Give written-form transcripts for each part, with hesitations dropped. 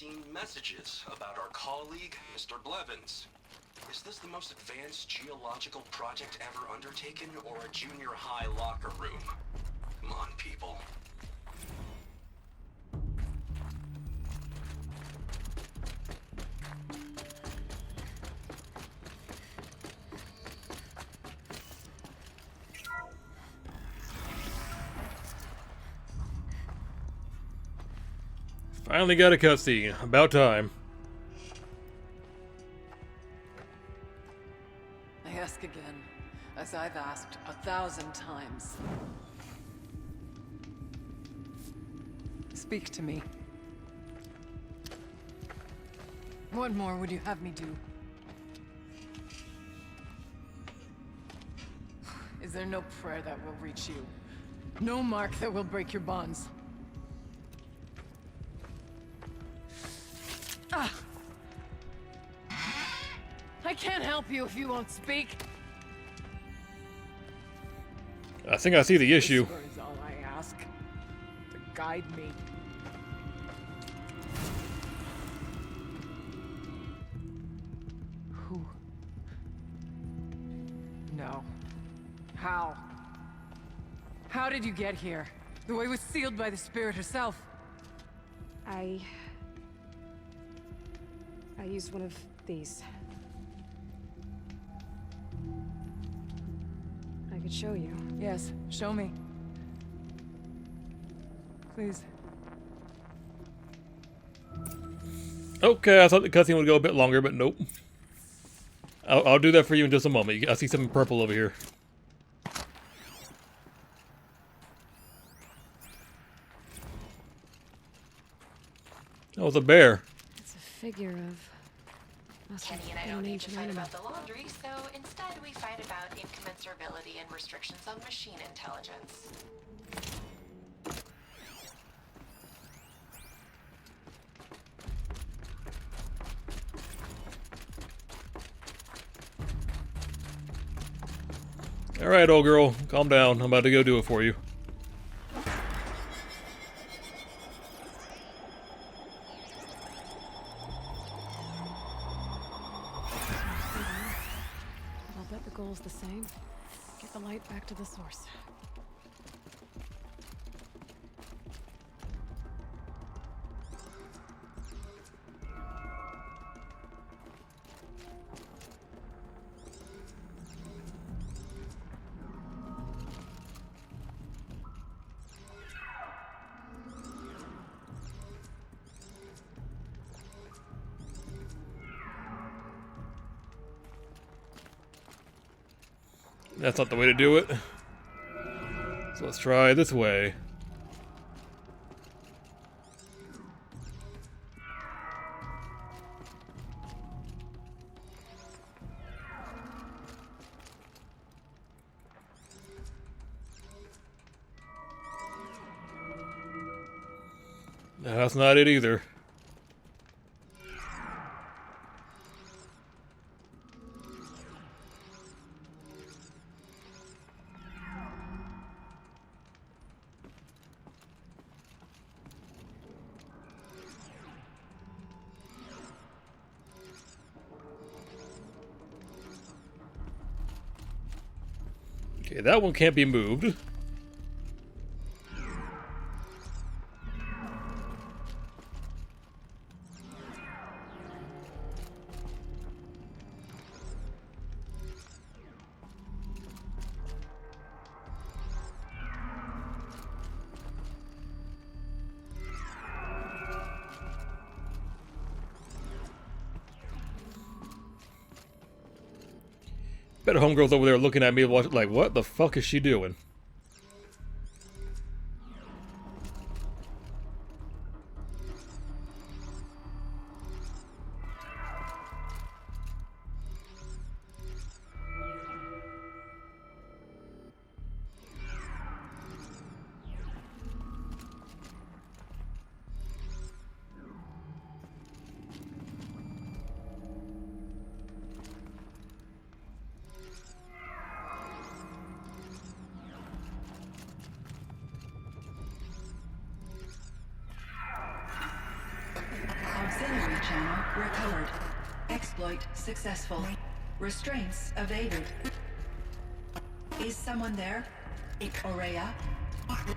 seen messages about our colleague, Mr. Blevins. Is this the most advanced geological project ever undertaken, or a junior high locker room? Come on, people. Finally got a cutscene. About time. I ask again, as I've asked 1,000 times. Speak to me. What more would you have me do? Is there no prayer that will reach you? No mark that will break your bonds? Ah! I can't help you if you won't speak. I think I see the issue. Whisper is all I ask. To guide me. Who? No. How? How did you get here? The way was sealed by the spirit herself. I used one of these. I could show you. Yes, show me. Please. Okay, I thought the cutscene would go a bit longer, but nope. I'll do that for you in just a moment. I see something purple over here. Oh, it's a bear. It's a figure of... Kenny and I don't need to fight about the laundry, so instead we fight about incommensurability and restrictions on machine intelligence. Alright, old girl. Calm down. I'm about to go do it for you. I'll bet the goal's the same. Get the light back to the source. That's not the way to do it. So let's try this way. No, that's not it either. Okay, that one can't be moved. Bet homegirl's over there looking at me like, what the fuck is she doing? Auxiliary channel recovered. Exploit successful. Restraints evaded. Is someone there? Aurea?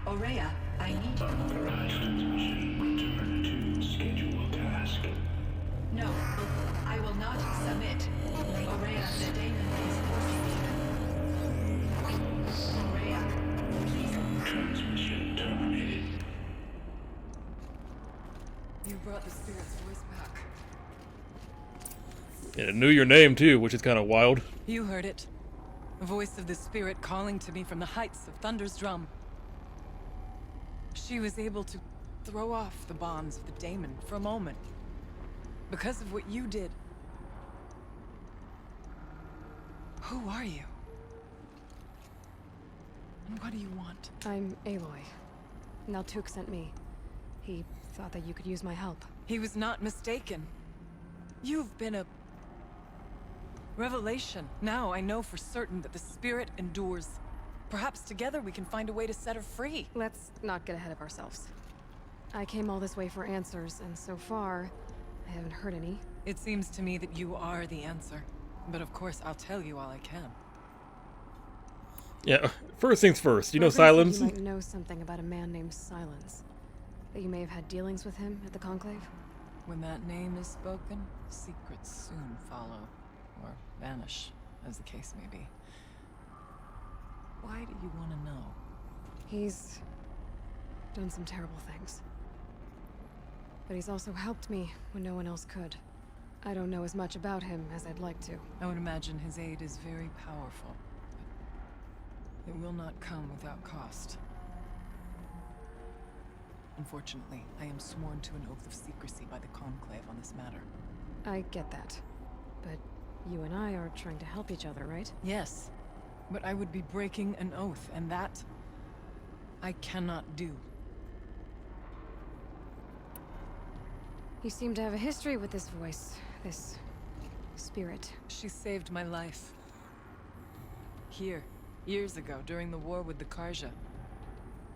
Aurea, I need you. No, I will not submit. Aurea, the daemon is forcing me. Aurea, please. Transmission terminated. You brought the spirit's voice back. And it knew your name too, which is kind of wild. You heard it. The voice of the spirit calling to me from the heights of Thunder's drum. She was able to throw off the bonds of the daemon for a moment. Because of what you did. Who are you? And what do you want? I'm Aloy. Naltuk sent me. He thought that you could use my help. He was not mistaken. You've been a revelation. Now I know for certain that the spirit endures. Perhaps together we can find a way to set her free. Let's not get ahead of ourselves. I came all this way for answers, and so far, I haven't heard any. It seems to me that you are the answer. But of course, I'll tell you all I can. Yeah, first things first. You know Reverend said Silence? You might know something about a man named Silence. That you may have had dealings with him at the Conclave? When that name is spoken, secrets soon follow. Or vanish, as the case may be. Why do you want to know? He's done some terrible things. But he's also helped me when no one else could. I don't know as much about him as I'd like to. I would imagine his aid is very powerful. But it will not come without cost. Unfortunately, I am sworn to an oath of secrecy by the Conclave on this matter. I get that. But you and I are trying to help each other, right? Yes, but I would be breaking an oath, and that I cannot do. You seem to have a history with this voice, this spirit. She saved my life. Here, years ago, during the war with the Karja.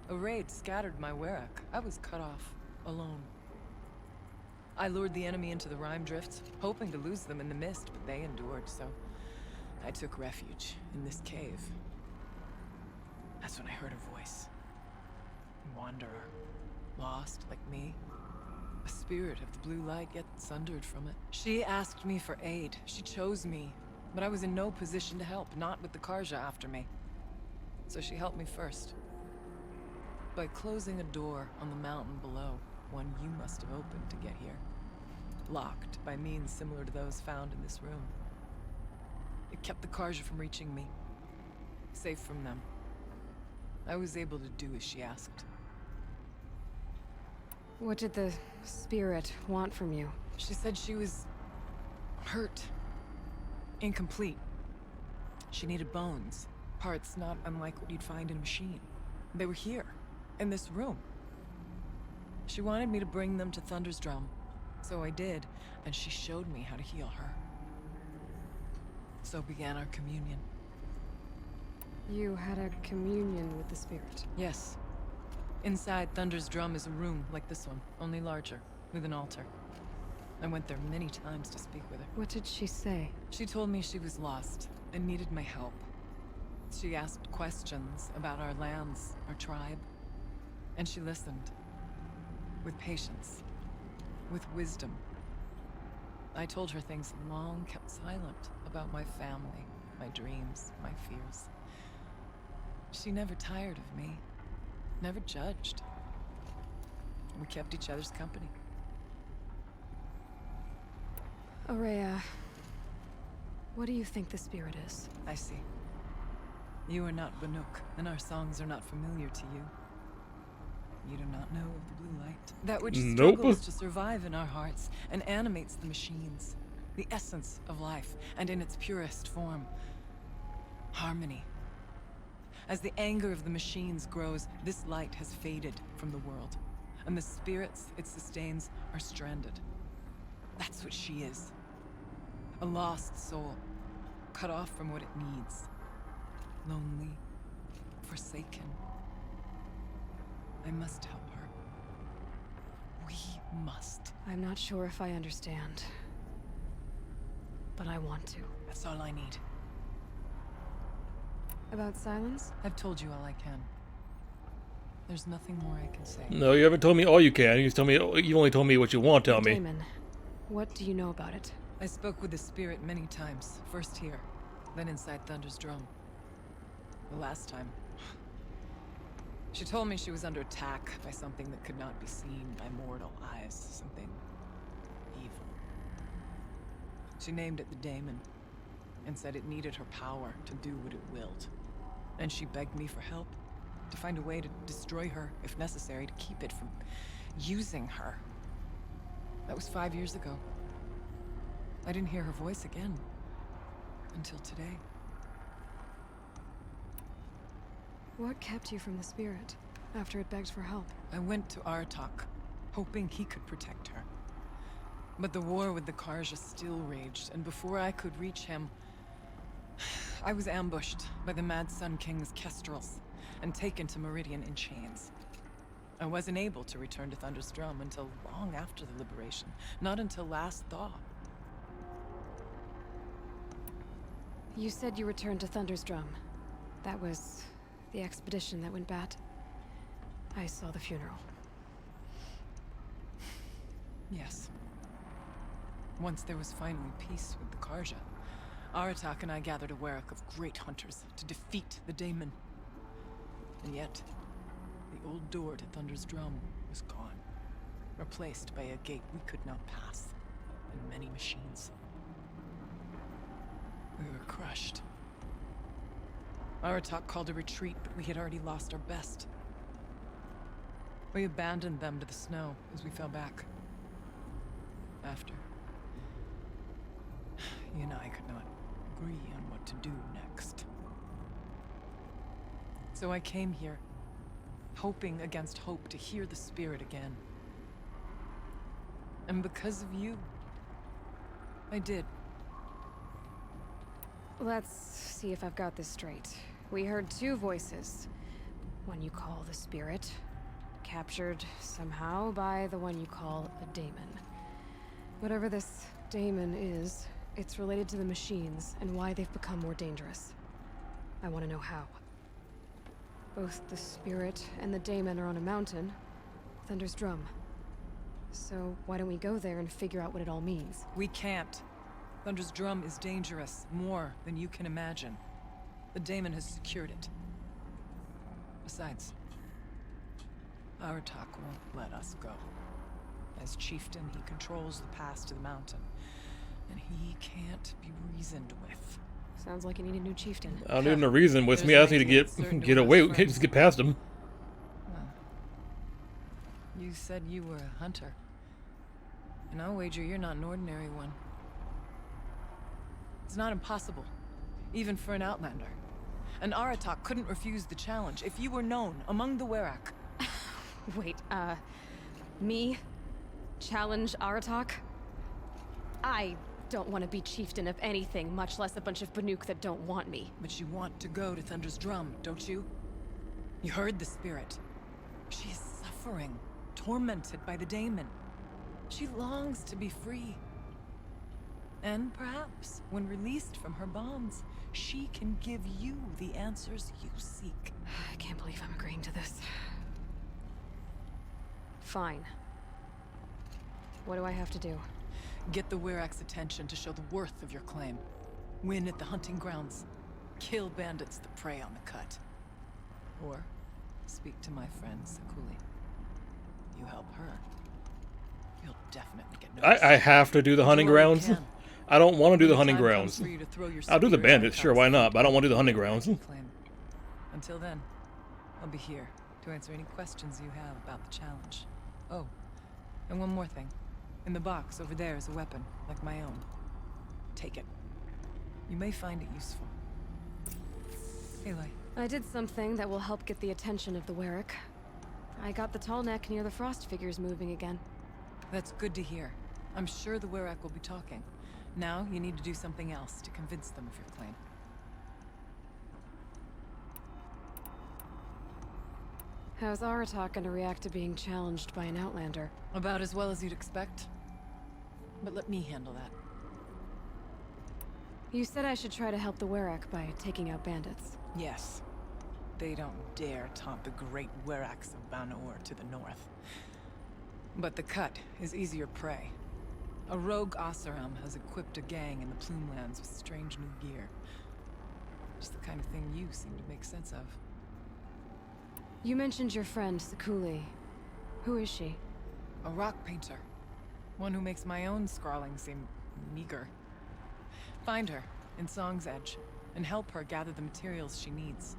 A raid scattered my Werak. I was cut off, alone. I lured the enemy into the Rime Drift, hoping to lose them in the mist, but they endured, so I took refuge in this cave. That's when I heard her voice. A wanderer, lost like me. A spirit of the blue light, yet sundered from it. She asked me for aid. She chose me, but I was in no position to help, not with the Karja after me. So she helped me first. By closing a door on the mountain below, one you must have opened to get here. Locked by means similar to those found in this room. It kept the Karja from reaching me. Safe from them. I was able to do as she asked. What did the spirit want from you? She said she was hurt. Incomplete. She needed bones. Parts not unlike what you'd find in a machine. They were here, in this room. She wanted me to bring them to Thunder's drum. So I did, and she showed me how to heal her. So began our communion. You had a communion with the spirit. Yes. Inside Thunder's drum is a room like this one, only larger, with an altar. I went there many times to speak with her. What did she say? She told me she was lost and needed my help. She asked questions about our lands, our tribe, and she listened. With patience. With wisdom. I told her things long kept silent about my family, my dreams, my fears. She never tired of me. Never judged. We kept each other's company. Aurea, what do you think the spirit is? I see. You are not Banuk, and our songs are not familiar to you. You do not know of the blue light. That which Nope. struggles to survive in our hearts and animates the machines. The essence of life, and in its purest form. Harmony. As the anger of the machines grows, this light has faded from the world, and the spirits it sustains are stranded. That's what she is. A lost soul, cut off from what it needs. Lonely, forsaken. I must help her. We must. I'm not sure if I understand. But I want to. That's all I need. About silence? I've told you all I can. There's nothing more I can say. No, you haven't told me all you can. You only told me what you want to tell me. Damon, what do you know about it? I spoke with the spirit many times. First here, then inside Thunder's drum. The last time, she told me she was under attack by something that could not be seen by mortal eyes. Something evil. She named it the Daemon, and said it needed her power to do what it willed. And she begged me for help, to find a way to destroy her, if necessary, to keep it from using her. That was 5 years ago. I didn't hear her voice again until today. What kept you from the spirit after it begged for help? I went to Aratak, hoping he could protect her. But the war with the Karja still raged, and before I could reach him, I was ambushed by the Mad Sun King's kestrels and taken to Meridian in chains. I wasn't able to return to Thunder's Drum until long after the liberation, not until last thaw. You said you returned to Thunder's Drum. That was the expedition that went bad. I saw the funeral. Yes. Once there was finally peace with the Karja, Aratak and I gathered a Warwick of great hunters to defeat the Daemon. And yet, the old door to Thunder's Drum was gone, replaced by a gate we could not pass, and many machines. We were crushed. Aratak called a retreat, but we had already lost our best. We abandoned them to the snow as we fell back. After, you and I could not agree on what to do next. So I came here, hoping against hope to hear the spirit again. And because of you, I did. Let's see if I've got this straight. We heard two voices. One you call the spirit, captured somehow by the one you call a daemon. Whatever this daemon is, it's related to the machines and why they've become more dangerous. I want to know how. Both the spirit and the daemon are on a mountain, Thunder's Drum. So why don't we go there and figure out what it all means? We can't. Thunder's Drum is dangerous, more than you can imagine. The daemon has secured it. Besides, Aratak won't let us go. As chieftain, he controls the pass to the mountain, and he can't be reasoned with. Sounds like you need a new chieftain. I don't need no reason with me. I just need to get away. Just get past him. You said you were a hunter. And I'll wager you're not an ordinary one. It's not impossible, even for an outlander. And Aratak couldn't refuse the challenge if you were known among the Werak. Wait, me? Challenge Aratak? I don't want to be chieftain of anything, much less a bunch of Banuk that don't want me. But you want to go to Thunder's Drum, don't you? You heard the spirit. She is suffering, tormented by the daemon. She longs to be free. And perhaps, when released from her bonds, she can give you the answers you seek. I can't believe I'm agreeing to this. Fine. What do I have to do? Get the Werak's attention to show the worth of your claim. Win at the hunting grounds. Kill bandits that prey on the cut. Or speak to my friend Sakuli. You help her, you'll definitely get noticed. I have to do the hunting grounds. I don't want to do the hunting grounds. I'll do the bandits, sure, why not? But I don't want to do the hunting grounds. Until then, I'll be here to answer any questions you have about the challenge. Oh, and one more thing. In the box over there is a weapon, like my own. Take it. You may find it useful. Aloy. I did something that will help get the attention of the Werak. I got the tall neck near the frost figures moving again. That's good to hear. I'm sure the Werak will be talking. Now, you need to do something else to convince them of your claim. How's Aratak gonna react to being challenged by an Outlander? About as well as you'd expect. But let me handle that. You said I should try to help the Werak by taking out bandits. Yes. They don't dare taunt the great Weraks of Banor to the north. But the Cut is easier prey. A rogue Oseram has equipped a gang in the Plumelands with strange new gear. Just the kind of thing you seem to make sense of. You mentioned your friend, Sekuli. Who is she? A rock painter. One who makes my own scrawling seem meager. Find her in Song's Edge and help her gather the materials she needs.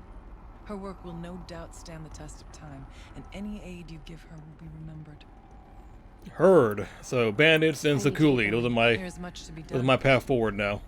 Her work will no doubt stand the test of time, and any aid you give her will be remembered. Heard. So bandits and Sekuli. There's much to be done. Those are my path forward now.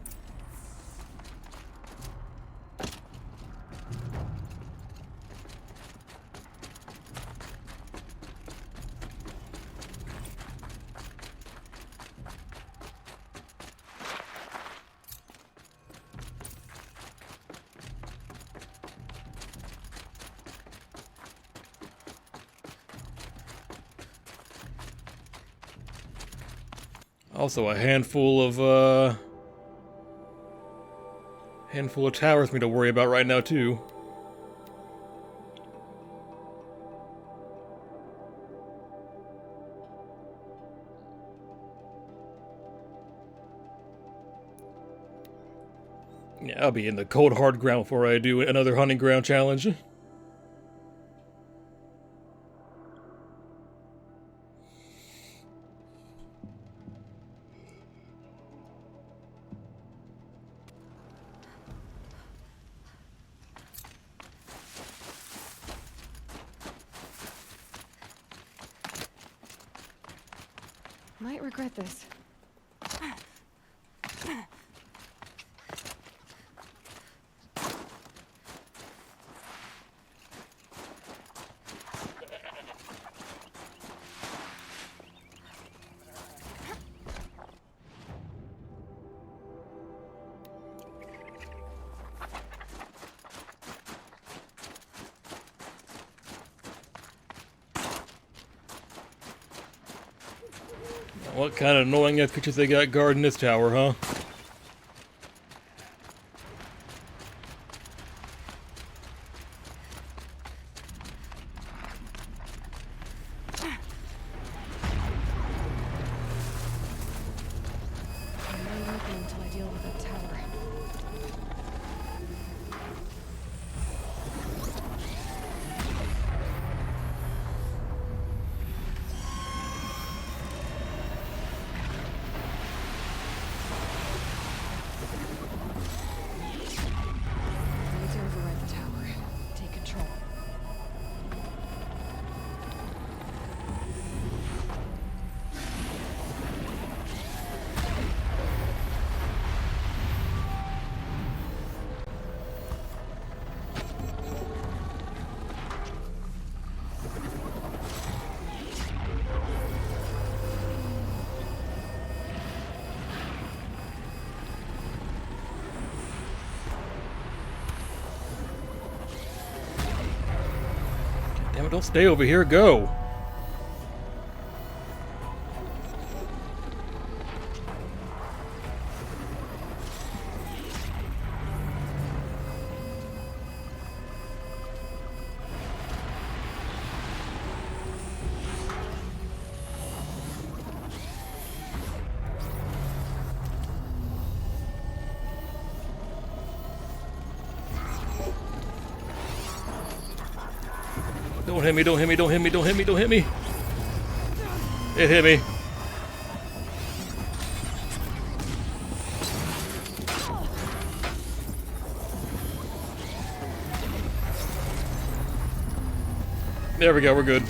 Also, a handful of towers for me to worry about right now too. Yeah, I'll be in the cold hard ground before I do another hunting ground challenge. Might regret this. What kind of annoying ass creatures they got guarding this tower, huh? I'm not looking until I deal with that tower. I need to override the tower. Take control. Damn it, don't stay over here, go! Don't hit me, don't hit me, don't hit me, don't hit me, don't hit me! It hit me. There we go, we're good.